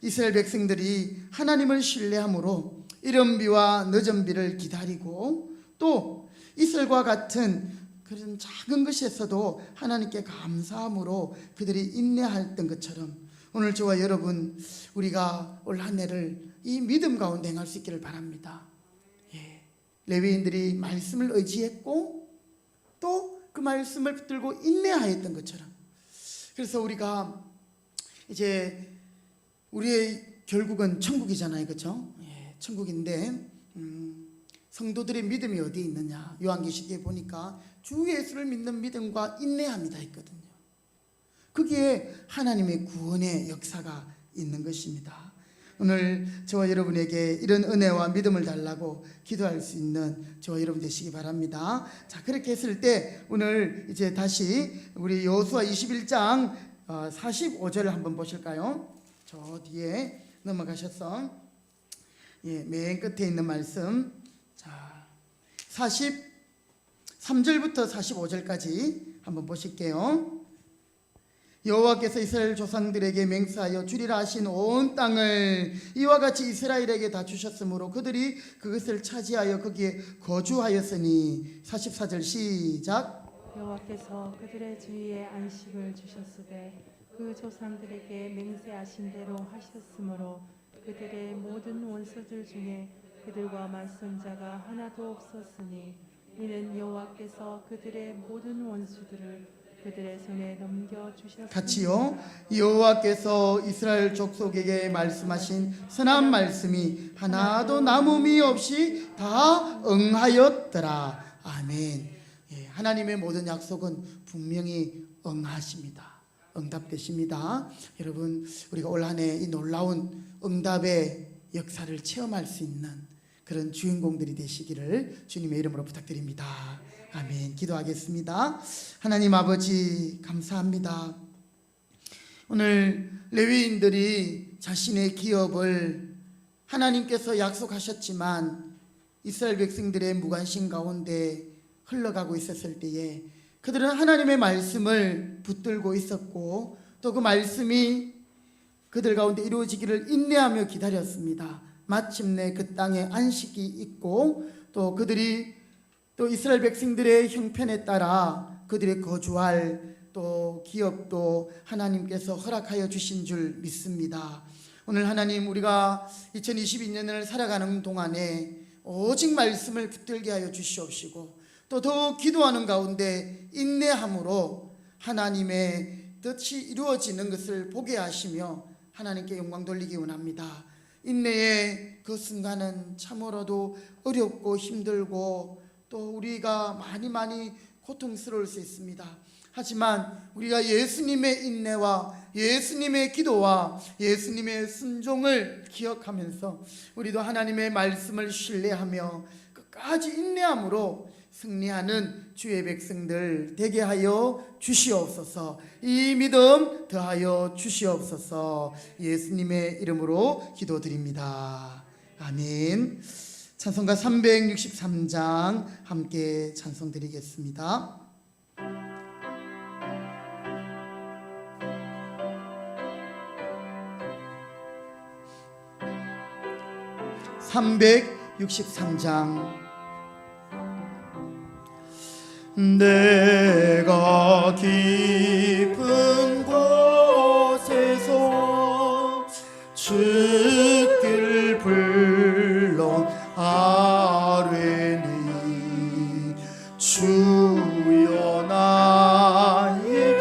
이스라엘 백성들이 하나님을 신뢰함으로 이른 비와 늦은 비를 기다리고 또 이슬과 같은 그런 작은 것에서도 하나님께 감사함으로 그들이 인내했던 것처럼 오늘 저와 여러분 우리가 올 한 해를 이 믿음 가운데 행할 수 있기를 바랍니다. 레위인들이 말씀을 의지했고 또 그 말씀을 붙들고 인내하였던 것처럼, 그래서 우리가 이제 우리의 결국은 천국이잖아요, 그렇죠? 천국인데 성도들의 믿음이 어디에 있느냐? 요한계시록에 보니까 주 예수를 믿는 믿음과 인내함이다 했거든요. 거기에 하나님의 구원의 역사가 있는 것입니다. 오늘 저와 여러분에게 이런 은혜와 믿음을 달라고 기도할 수 있는 저와 여러분 되시기 바랍니다. 자, 그렇게 했을 때 오늘 이제 다시 우리 여호수아 21장 45절을 한번 보실까요? 저 뒤에 넘어가셔서 맨 끝에 있는 말씀, 자 43절부터 45절까지 한번 보실게요. 여호와께서 이스라엘 조상들에게 맹세하여 주리라 하신 온 땅을 이와 같이 이스라엘에게 다 주셨으므로 그들이 그것을 차지하여 거기에 거주하였으니. 44절 시작. 여호와께서 그들의 주위에 안식을 주셨으되 그 조상들에게 맹세하신 대로 하셨으므로 그들의 모든 원수들 중에 그들과 맞선 자가 하나도 없었으니 이는 여호와께서 그들의 모든 원수들을 그들의 손에 넘겨주셨습니다. 같이요. 여호와께서 이스라엘 족속에게 말씀하신 선한 말씀이 하나도 남음이 없이 다 응하였더라. 아멘. 하나님의 모든 약속은 분명히 응하십니다. 응답되십니다. 여러분, 우리가 올 한 해 이 놀라운 응답의 역사를 체험할 수 있는 그런 주인공들이 되시기를 주님의 이름으로 부탁드립니다. 아멘. 기도하겠습니다. 하나님 아버지 감사합니다. 오늘 레위인들이 자신의 기업을 하나님께서 약속하셨지만 이스라엘 백성들의 무관심 가운데 흘러가고 있었을 때에 그들은 하나님의 말씀을 붙들고 있었고 또 그 말씀이 그들 가운데 이루어지기를 인내하며 기다렸습니다. 마침내 그 땅에 안식이 있고 또 그들이 또 이스라엘 백성들의 형편에 따라 그들의 거주할 또 기업도 하나님께서 허락하여 주신 줄 믿습니다. 오늘 하나님, 우리가 2022년을 살아가는 동안에 오직 말씀을 붙들게 하여 주시옵시고 또 더욱 기도하는 가운데 인내함으로 하나님의 뜻이 이루어지는 것을 보게 하시며 하나님께 영광 돌리기 원합니다. 인내의 그 순간은 참으로도 어렵고 힘들고 또 우리가 많이 고통스러울 수 있습니다. 하지만 우리가 예수님의 인내와 예수님의 기도와 예수님의 순종을 기억하면서 우리도 하나님의 말씀을 신뢰하며 끝까지 인내함으로 승리하는 주의 백성들 되게 하여 주시옵소서. 이 믿음 더하여 주시옵소서. 예수님의 이름으로 기도드립니다. 아멘. 찬송가 363장 함께 찬송드리겠습니다. 363장. 내가 깊은 곳에서 주길 불러 아뢰니 주여 나의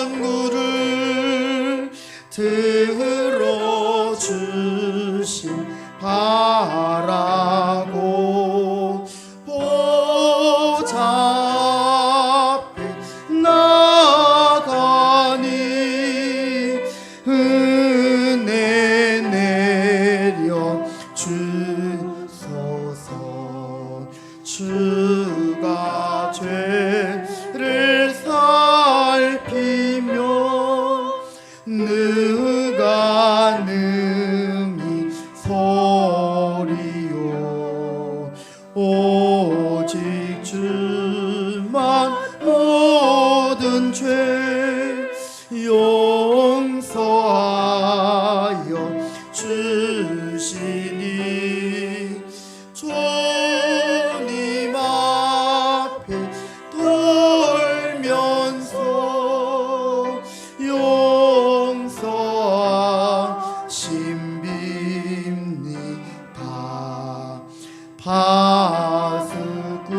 간구를 들어주신 바라고 보좌 앞에 나가니 은혜 내려 주소서. 주가 죄를 살피며 누가 능히 소리요 오직 주만 모든 죄 용서하시리라. 하수구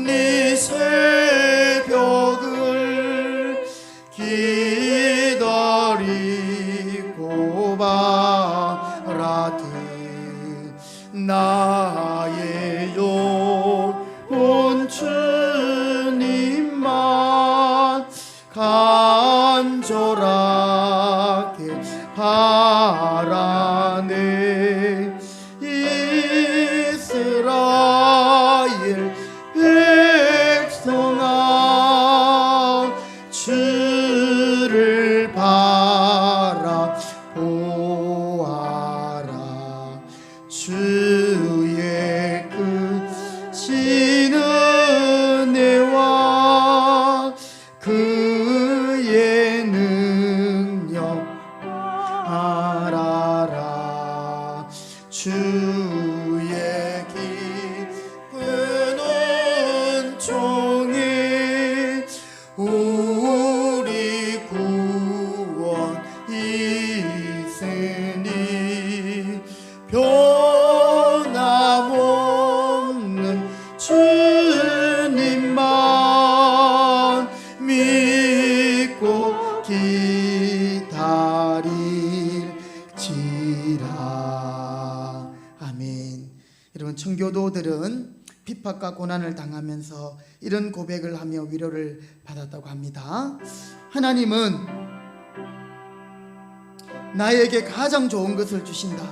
네 새벽을 기다리고 바라듯 나의 영혼 주님만 간절하게 바라네. 이스라엘 백성아 주를 바라보아라. 주의 크신 은혜와 그의 능력 알아라. 주의 깊은 은총이 우리 구원 있으니 변함없는 주님만 믿고 기다릴지라. 아멘. 여러분, 청교도들은 핍박과 고난을 당하면서 이런 고백을 하며 위로를 받았다고 합니다. 하나님은 나에게 가장 좋은 것을 주신다.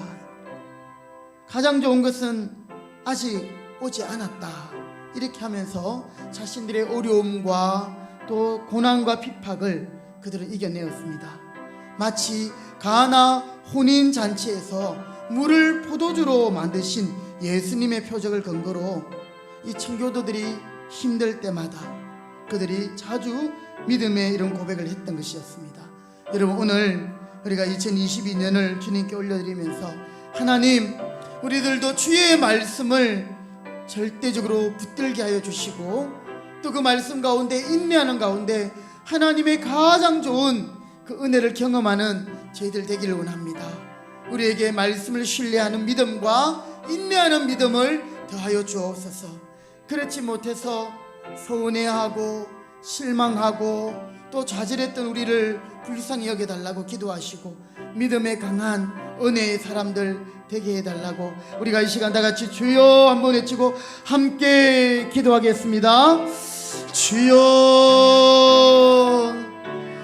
가장 좋은 것은 아직 오지 않았다. 이렇게 하면서 자신들의 어려움과 또 고난과 핍박을 그들은 이겨내었습니다. 마치 가나 혼인잔치에서 물을 포도주로 만드신 예수님의 표적을 근거로 이 청교도들이 힘들 때마다 그들이 자주 믿음의 이런 고백을 했던 것이었습니다. 여러분, 오늘 우리가 2022년을 주님께 올려드리면서 하나님, 우리들도 주의 말씀을 절대적으로 붙들게 하여 주시고 또 그 말씀 가운데 인내하는 가운데 하나님의 가장 좋은 그 은혜를 경험하는 저희들 되기를 원합니다. 우리에게 말씀을 신뢰하는 믿음과 인내하는 믿음을 더하여 주옵소서. 그렇지 못해서 서운해하고 실망하고 또 좌절했던 우리를 불쌍히 여겨달라고 기도하시고 믿음의 강한 은혜의 사람들 되게 해달라고 우리가 이 시간 다같이 주여 한번 외치고 함께 기도하겠습니다. 주여.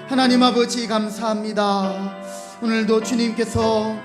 하나님 아버지, 감사합니다. 오늘도 주님께서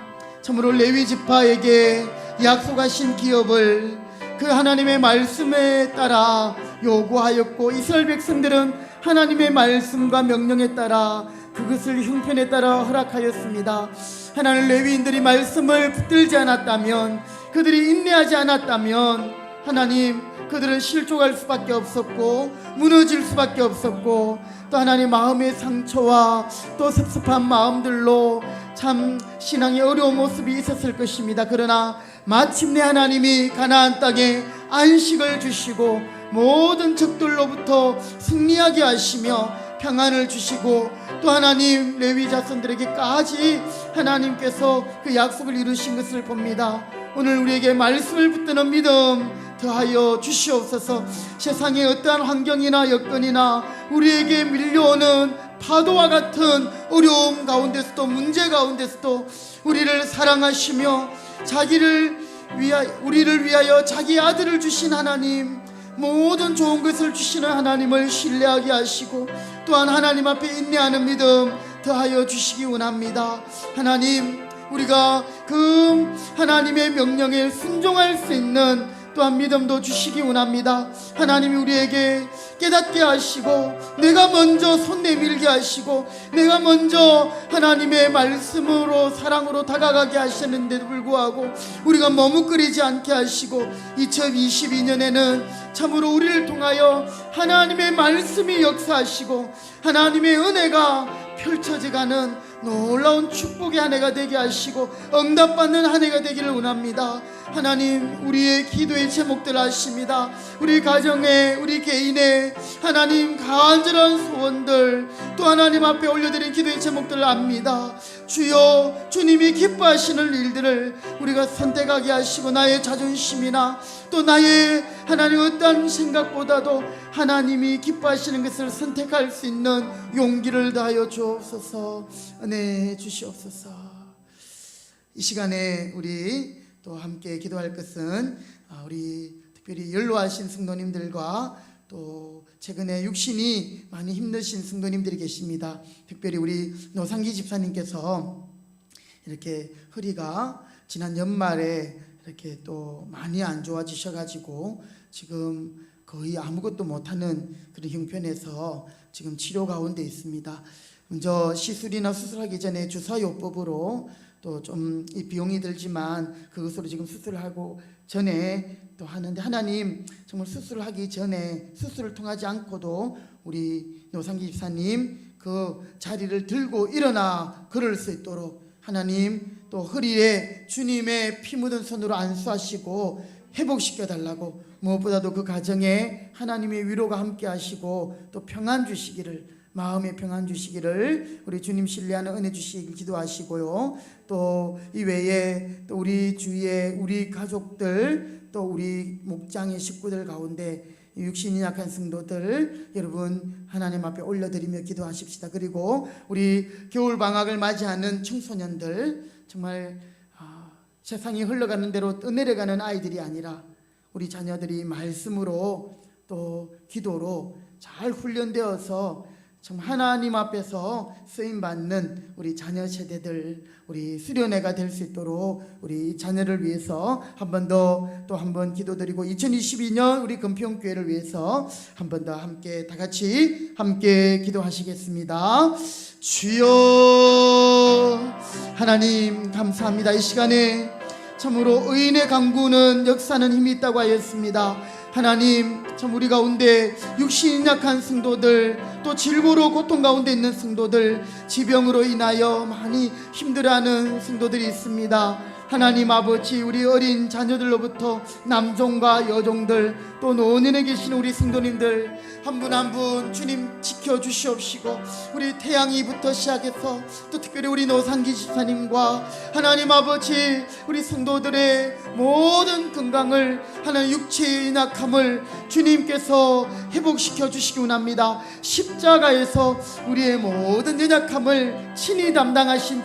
참으로 레위 지파에게 약속하신 기업을 그 하나님의 말씀에 따라 요구하였고, 이스라엘 백성들은 하나님의 말씀과 명령에 따라 그것을 형편에 따라 허락하였습니다. 하나님, 레위인들이 말씀을 붙들지 않았다면, 그들이 인내하지 않았다면 하나님, 그들은 실족할 수밖에 없었고 무너질 수밖에 없었고, 또 하나님 마음의 상처와 또 섭섭한 마음들로 참 신앙의 어려운 모습이 있었을 것입니다. 그러나 마침내 하나님이 가나안 땅에 안식을 주시고 모든 적들로부터 승리하게 하시며 평안을 주시고, 또 하나님 레위 자손들에게까지 하나님께서 그 약속을 이루신 것을 봅니다. 오늘 우리에게 말씀을 붙드는 믿음 더하여 주시옵소서. 세상의 어떠한 환경이나 여건이나 우리에게 밀려오는 파도와 같은 어려움 가운데서도 문제 가운데서도 우리를 사랑하시며 우리를 위하여 자기 아들을 주신 하나님, 모든 좋은 것을 주시는 하나님을 신뢰하게 하시고 또한 하나님 앞에 인내하는 믿음 더하여 주시기 원합니다. 하나님, 우리가 그 하나님의 명령에 순종할 수 있는 또한 믿음도 주시기 원합니다. 하나님이 우리에게 깨닫게 하시고 내가 먼저 손 내밀게 하시고 내가 먼저 하나님의 말씀으로 사랑으로 다가가게 하셨는데도 불구하고 우리가 머뭇거리지 않게 하시고 2022년에는 참으로 우리를 통하여 하나님의 말씀이 역사하시고 하나님의 은혜가 펼쳐져가는 놀라운 축복의 한 해가 되게 하시고 응답받는 한 해가 되기를 원합니다. 하나님, 우리의 기도의 제목들 아십니다. 우리 가정에, 우리 개인의 하나님 간절한 소원들, 또 하나님 앞에 올려드린 기도의 제목들을 압니다. 주여, 주님이 기뻐하시는 일들을 우리가 선택하게 하시고, 나의 자존심이나 또 나의 하나님 어떠한 생각보다도 하나님이 기뻐하시는 것을 선택할 수 있는 용기를 다하여 주옵소서. 은혜 주시옵소서. 이 시간에 우리 또 함께 기도할 것은 우리 특별히 연로하신 성도님들과 또 최근에 육신이 많이 힘드신 성도님들이 계십니다. 특별히 우리 노상기 집사님께서 이렇게 허리가 지난 연말에 이렇게 또 많이 안 좋아지셔가지고 지금 거의 아무것도 못하는 그런 형편에서 지금 치료 가운데 있습니다. 먼저 시술이나 수술하기 전에 주사요법으로 또 좀 이 비용이 들지만 그것으로 지금 수술하고 전에 또 하는데, 하나님 정말 수술을 하기 전에 수술을 통하지 않고도 우리 노상기 집사님 그 자리를 들고 일어나 걸을 수 있도록 하나님 또 허리에 주님의 피 묻은 손으로 안수하시고 회복시켜 달라고, 무엇보다도 그 가정에 하나님의 위로가 함께 하시고 또 평안 주시기를, 마음의 평안 주시기를 우리 주님 신뢰하는 은혜 주시길 기도하시고요. 또 이외에 또 우리 주위에 우리 가족들, 또 우리 목장의 식구들 가운데 육신이 약한 성도들 여러분 하나님 앞에 올려드리며 기도하십시다. 그리고 우리 겨울 방학을 맞이하는 청소년들, 정말 세상이 흘러가는 대로 떠내려가는 아이들이 아니라 우리 자녀들이 말씀으로 또 기도로 잘 훈련되어서 정말 하나님 앞에서 쓰임받는 우리 자녀 세대들, 우리 수련회가 될 수 있도록 우리 자녀를 위해서 한 번 더 또 한 번 기도드리고, 2022년 우리 금평교회를 위해서 한 번 더 함께 다 같이 함께 기도하시겠습니다. 주여 하나님 감사합니다. 이 시간에 참으로 의인의 강구는 역사는 힘이 있다고 하였습니다. 하나님, 참 우리 가운데 육신이 약한 성도들, 또 질고로 고통 가운데 있는 성도들, 지병으로 인하여 많이 힘들어하는 성도들이 있습니다. 하나님 아버지, 우리 어린 자녀들로부터 남종과 여종들, 또 노년에 계신 우리 성도님들 한 분 한 분 주님 지켜주시옵시고, 우리 태양이부터 시작해서 또 특별히 우리 노상기 집사님과 하나님 아버지 우리 성도들의 모든 건강을, 하나님 육체의 약함을 주님께서 회복시켜 주시기 원합니다. 십자가에서 우리의 모든 연약함을 친히 담당하신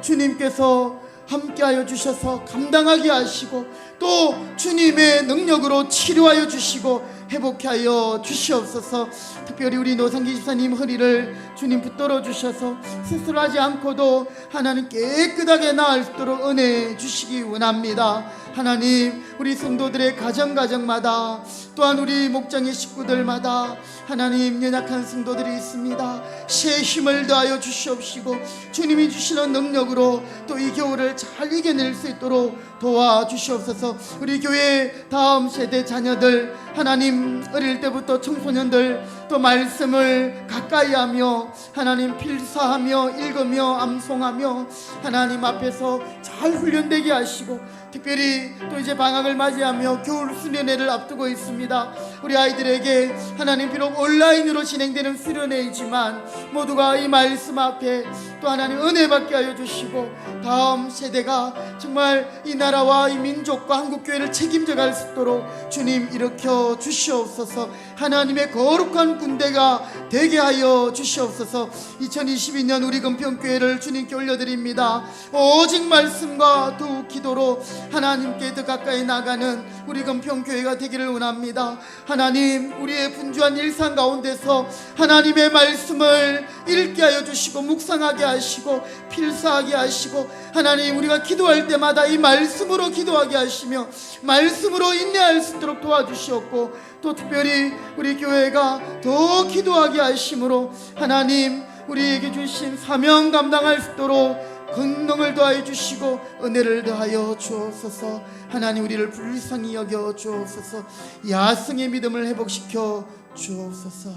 주님께서 함께하여 주셔서 감당하게 하시고, 또 주님의 능력으로 치료하여 주시고 회복케 하여 주시옵소서. 특별히 우리 노상기 집사님 허리를 주님 붙들어 주셔서 수술하지 않고도 하나님 깨끗하게 나을 수 있도록 은혜 주시기 원합니다. 하나님, 우리 성도들의 가정마다, 또한 우리 목장의 식구들마다 하나님 연약한 성도들이 있습니다. 새 힘을 더하여 주시옵시고 주님이 주시는 능력으로 또 이 겨울을 잘 이겨낼 수 있도록 도와주시옵소서. 우리 교회 다음 세대 자녀들, 하나님 어릴 때부터 청소년들 또 말씀을 가까이 하며 하나님 필사하며 읽으며 암송하며 하나님 앞에서 잘 훈련되게 하시고, 특별히 또 이제 방학을 맞이하며 겨울 수련회를 앞두고 있습니다. 우리 아이들에게 하나님 비록 온라인으로 진행되는 수련회이지만 모두가 이 말씀 앞에 또 하나님 은혜 받게 하여 주시고, 다음 세대가 정말 이 나라와 이 민족과 한국교회를 책임져 갈 수 있도록 주님 일으켜 주시옵소서. 하나님의 거룩한 군대가 되게 하여 주시옵소서. 2022년 우리 금평교회를 주님께 올려드립니다. 오직 말씀과 더욱 기도로 하나님께 더 가까이 나가는 우리 금평교회가 되기를 원합니다. 하나님, 우리의 분주한 일상 가운데서 하나님의 말씀을 읽게 하여 주시고 묵상하게 하시고 필사하게 하시고, 하나님 우리가 기도할 때마다 이 말씀으로 기도하게 하시며 말씀으로 인내할 수 있도록 도와주시옵고, 또 특별히 우리 교회가 더 기도하게 하심으로 하나님 우리에게 주신 사명 감당할 수 있도록 권능을 더하여 주시고 은혜를 더하여 주옵소서. 하나님 우리를 불쌍히 여겨 주옵소서. 야성의 믿음을 회복시켜 주옵소서.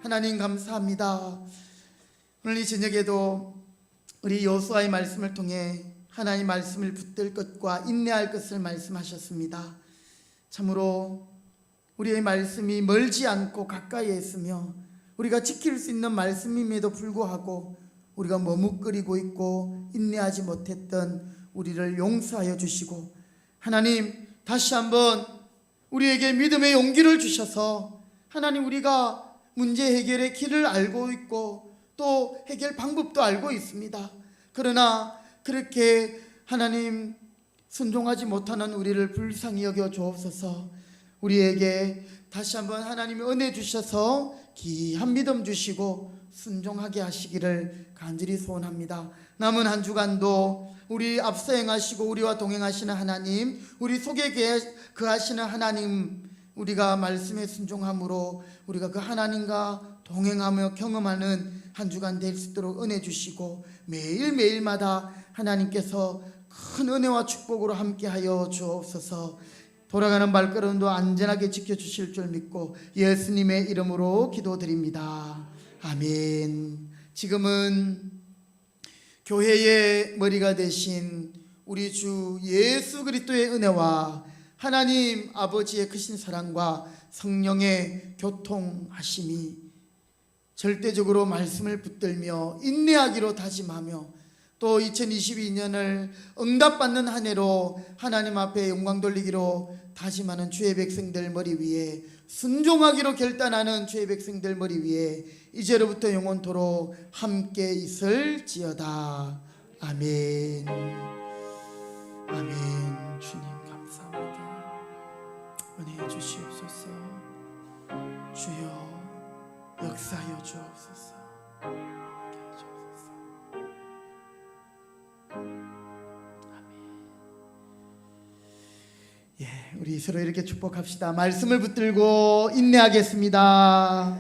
하나님 감사합니다. 오늘 이 저녁에도 우리 여호수아의 말씀을 통해 하나님 말씀을 붙들 것과 인내할 것을 말씀하셨습니다. 참으로 우리의 말씀이 멀지 않고 가까이에 있으며 우리가 지킬 수 있는 말씀임에도 불구하고 우리가 머뭇거리고 있고 인내하지 못했던 우리를 용서하여 주시고, 하나님 다시 한번 우리에게 믿음의 용기를 주셔서 하나님 우리가 문제 해결의 길을 알고 있고 또 해결 방법도 알고 있습니다. 그러나 그렇게 하나님 순종하지 못하는 우리를 불쌍히 여겨 주옵소서. 우리에게 다시 한번 하나님이 은혜 주셔서 귀한 믿음 주시고 순종하게 하시기를 간절히 소원합니다. 남은 한 주간도 우리 앞서 행하시고 우리와 동행하시는 하나님, 우리 속에 거하시는 하나님, 우리가 말씀에 순종함으로 우리가 그 하나님과 동행하며 경험하는 한 주간 될 수 있도록 은혜 주시고 매일매일마다 하나님께서 큰 은혜와 축복으로 함께하여 주옵소서. 돌아가는 발걸음도 안전하게 지켜주실 줄 믿고 예수님의 이름으로 기도드립니다. 아멘. 지금은 교회의 머리가 되신 우리 주 예수 그리스도의 은혜와 하나님 아버지의 크신 사랑과 성령의 교통하심이 절대적으로 말씀을 붙들며 인내하기로 다짐하며 또 2022년을 응답받는 한 해로 하나님 앞에 영광 돌리기로 다짐하는 주의 백성들 머리 위에, 순종하기로 결단하는 주의 백성들 머리 위에 이제로부터 영원토록 함께 있을지어다. 아멘. 아멘. 주님 감사합니다. 은혜 주시옵소서. 주여 역사하여 주옵소서. 예, 우리 서로 이렇게 축복합시다. 말씀을 붙들고 인내하겠습니다.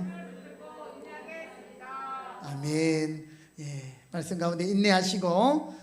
아멘. 예, 말씀 가운데 인내하시고